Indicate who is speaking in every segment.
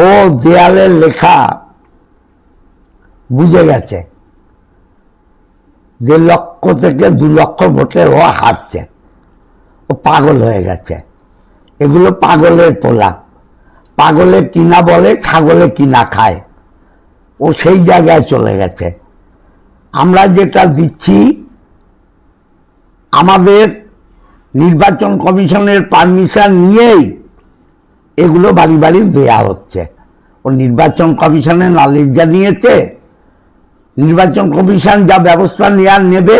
Speaker 1: ও দেয়ালের লেখা বুঝে গেছে, 1.5 লক্ষ থেকে 2 লক্ষ ভোটে ও হারছে, ও পাগল হয়ে গেছে। এগুলো পাগলের পোলা, পাগলে কিনা বলে ছাগলে কিনা খায়, ও সেই জায়গায় চলে গেছে। আমরা যেটা দিচ্ছি আমাদের নির্বাচন কমিশনের পারমিশন নিয়েই এগুলো বাড়ি বাড়ি দেয়া হচ্ছে। ও নির্বাচন কমিশনে নালিশ জানিয়েছে, নির্বাচন কমিশন যা ব্যবস্থা নেবে,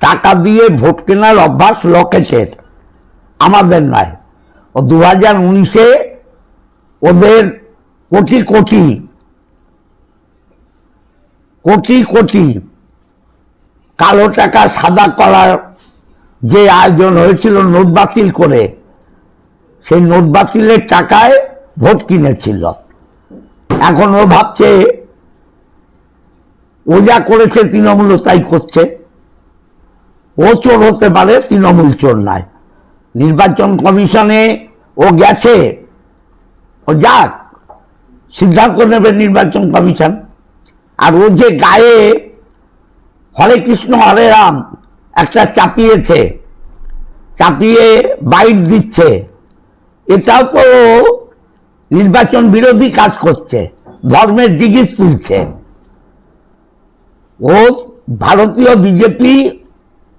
Speaker 1: টাকা দিয়ে ভোট কেনার অভ্যাস লোকেশের, আমাদের নয়। ও 2019-এ ওদের কোটি কোটি কোটি কোটি কালো টাকা সাদা করার যে আয়োজন হয়েছিল নোট বাতিল করে, সেই নোট বাতিলের টাকায় ভোট কিনেছিল। এখন ও ভাবছে ও যা করেছে তৃণমূল তাই করছে, ও চোর হতে পারে, তৃণমূল চোর নয়। নির্বাচন কমিশনে ও গেছে, ও যাক, সিদ্ধান্ত নেবে নির্বাচন কমিশন। আর ও যে গায়ে হরে কৃষ্ণ হরে রাম একটা চাপিয়েছে, চাপিয়ে বাইট দিচ্ছে, এটাও তো নির্বাচন বিরোধী কাজ করছে, ধর্মের জিগিস তুলছে। ও ভারতীয় বিজেপি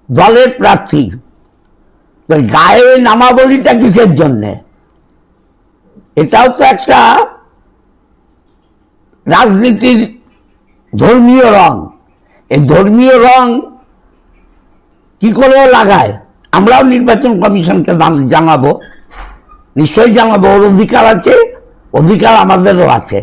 Speaker 1: দলের প্রার্থী, গায়ে নামাবলিটা কিসের জন্যে? এটাও তো একটা রাজনীতির ধর্মীয় রং। এই ধর্মীয় রং কি করে লাগায়? আমরাও নির্বাচন কমিশনকে জানাবো, নিশ্চয়ই জানাবো। ওর অধিকার আছে, অধিকার আমাদেরও আছে।